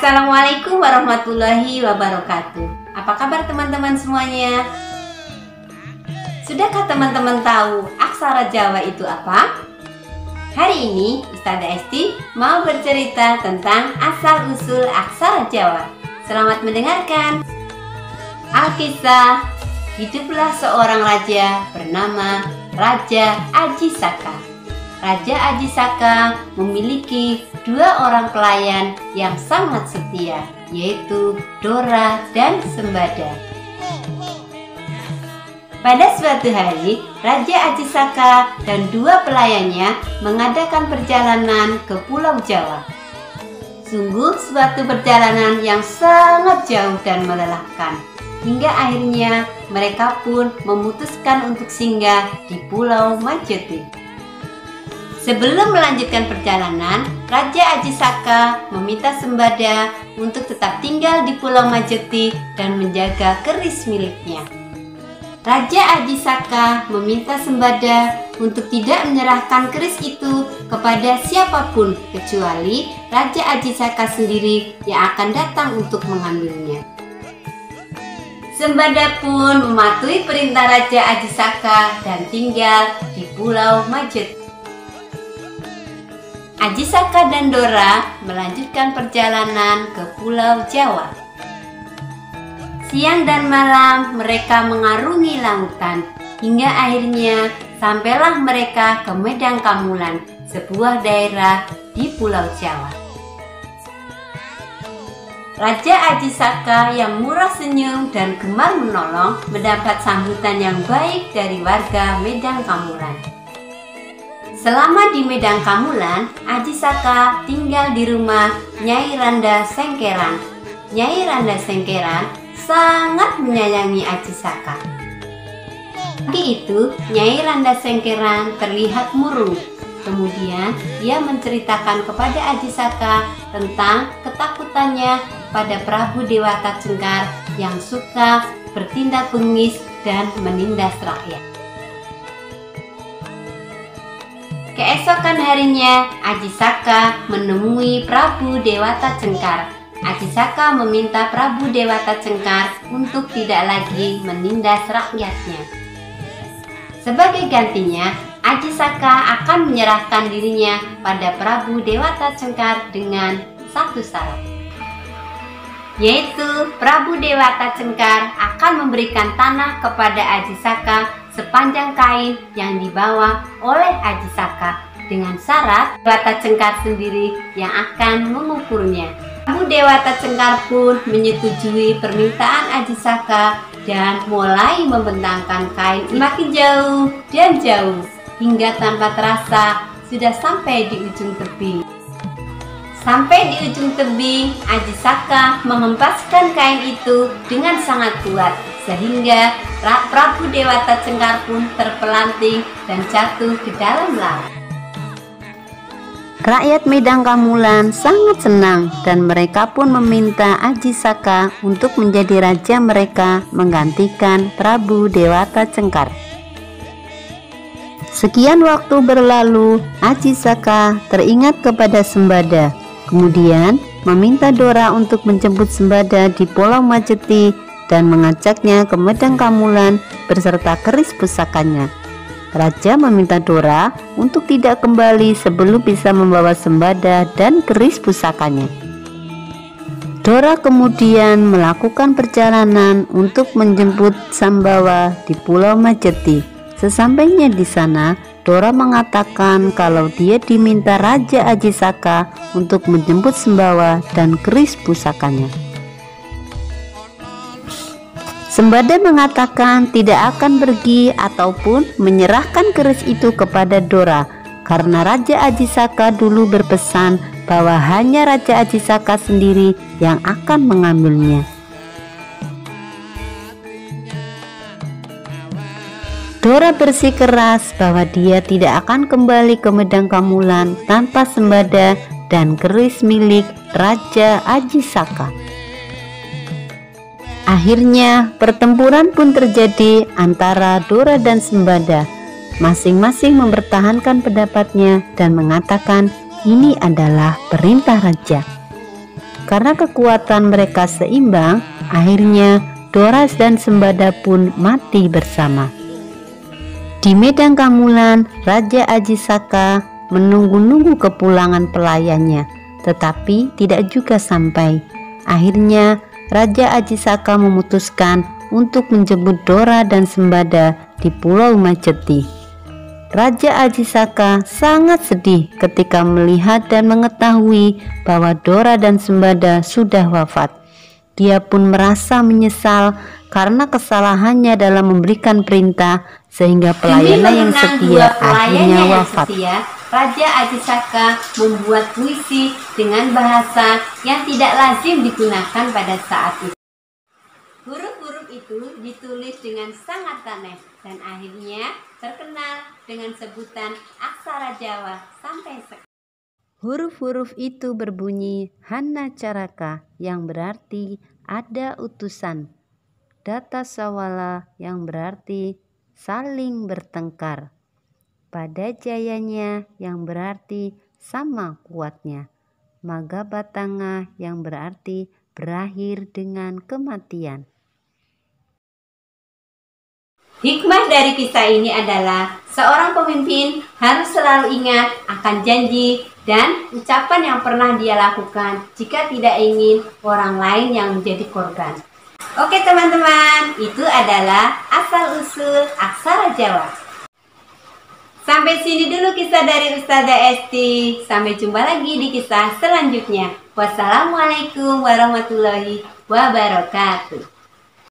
Assalamualaikum warahmatullahi wabarakatuh. Apa kabar teman-teman semuanya? Sudahkah teman-teman tahu aksara Jawa itu apa? Hari ini Ustazah Esti mau bercerita tentang asal-usul aksara Jawa. Selamat mendengarkan. Alkisah, hiduplah seorang raja bernama Raja Ajisaka. Raja Ajisaka memiliki dua orang pelayan yang sangat setia, yaitu Dora dan Sembada. Pada suatu hari, Raja Ajisaka dan dua pelayannya mengadakan perjalanan ke Pulau Jawa. Sungguh suatu perjalanan yang sangat jauh dan melelahkan, hingga akhirnya mereka pun memutuskan untuk singgah di Pulau Majethi. Sebelum melanjutkan perjalanan, Raja Ajisaka meminta Sembada untuk tetap tinggal di Pulau Majethi dan menjaga keris miliknya. Raja Ajisaka meminta Sembada untuk tidak menyerahkan keris itu kepada siapapun kecuali Raja Ajisaka sendiri yang akan datang untuk mengambilnya. Sembada pun mematuhi perintah Raja Ajisaka dan tinggal di Pulau Majethi. Ajisaka dan Dora melanjutkan perjalanan ke Pulau Jawa. Siang dan malam mereka mengarungi lautan, hingga akhirnya sampailah mereka ke Medan Kamulan, sebuah daerah di Pulau Jawa. Raja Ajisaka yang murah senyum dan gemar menolong mendapat sambutan yang baik dari warga Medan Kamulan. Selama di Medan Kamulan, Ajisaka tinggal di rumah Nyai Randa Sengkeran. Nyai Randa Sengkeran sangat menyayangi Ajisaka. Pagi itu, Nyai Randa Sengkeran terlihat murung. Kemudian, ia menceritakan kepada Ajisaka tentang ketakutannya pada Prabu Dewata Cengkar yang suka bertindak bengis dan menindas rakyat. Keesokan harinya, Ajisaka menemui Prabu Dewata Cengkar. Ajisaka meminta Prabu Dewata Cengkar untuk tidak lagi menindas rakyatnya. Sebagai gantinya, Ajisaka akan menyerahkan dirinya pada Prabu Dewata Cengkar dengan satu syarat, yaitu Prabu Dewata Cengkar akan memberikan tanah kepada Ajisaka sepanjang kain yang dibawa oleh Ajisaka, dengan syarat Dewata Cengkar sendiri yang akan mengukurnya. Prabu Dewata Cengkar pun menyetujui permintaan Ajisaka dan mulai membentangkan kain semakin jauh dan jauh, hingga tanpa terasa sudah sampai di ujung tebing. Sampai di ujung tebing, Ajisaka menghempaskan kain itu dengan sangat kuat, sehingga Prabu Dewata Cengkar pun terpelanting dan jatuh ke dalam laut. Rakyat Medan Kamulan sangat senang dan mereka pun meminta Ajisaka untuk menjadi raja mereka menggantikan Prabu Dewata Cengkar. Sekian waktu berlalu, Ajisaka teringat kepada Sembada. Kemudian meminta Dora untuk menjemput Sembada di Pulau Majethi dan mengajaknya ke Medan Kamulan beserta keris pusakanya. Raja meminta Dora untuk tidak kembali sebelum bisa membawa Sembada dan keris pusakanya. Dora kemudian melakukan perjalanan untuk menjemput Sambawa di Pulau Majethi. Sesampainya di sana, Dora mengatakan kalau dia diminta Raja Ajisaka untuk menjemput Sambawa dan keris pusakanya. Sembada mengatakan tidak akan pergi ataupun menyerahkan keris itu kepada Dora, karena Raja Ajisaka dulu berpesan bahwa hanya Raja Ajisaka sendiri yang akan mengambilnya. Dora bersikeras bahwa dia tidak akan kembali ke Medan Kamulan tanpa Sembada dan keris milik Raja Ajisaka. Akhirnya pertempuran pun terjadi antara Dora dan Sembada. Masing-masing mempertahankan pendapatnya dan mengatakan ini adalah perintah raja. Karena kekuatan mereka seimbang, akhirnya Dora dan Sembada pun mati bersama. Di medan Kamulan, Raja Ajisaka menunggu-nunggu kepulangan pelayannya, tetapi tidak juga sampai. Akhirnya Raja Ajisaka memutuskan untuk menjemput Dora dan Sembada di Pulau Majeti. Raja Ajisaka sangat sedih ketika melihat dan mengetahui bahwa Dora dan Sembada sudah wafat. Dia pun merasa menyesal karena kesalahannya dalam memberikan perintah sehingga pelayannya yang setia akhirnya wafat. Raja Ajisaka membuat puisi dengan bahasa yang tidak lazim digunakan pada saat itu. Huruf-huruf itu ditulis dengan sangat aneh dan akhirnya terkenal dengan sebutan aksara Jawa sampai sekarang. Huruf-huruf itu berbunyi Hana Caraka yang berarti ada utusan, Data Sawala yang berarti saling bertengkar, Pada Jayanya yang berarti sama kuatnya, Magabatanga yang berarti berakhir dengan kematian. Hikmah dari kisah ini adalah seorang pemimpin harus selalu ingat akan janji dan ucapan yang pernah dia lakukan jika tidak ingin orang lain yang menjadi korban. Oke teman-teman, itu adalah asal-usul aksara Jawa. Sampai sini dulu kisah dari Ustazah Esti. Sampai jumpa lagi di kisah selanjutnya. Wassalamualaikum warahmatullahi wabarakatuh.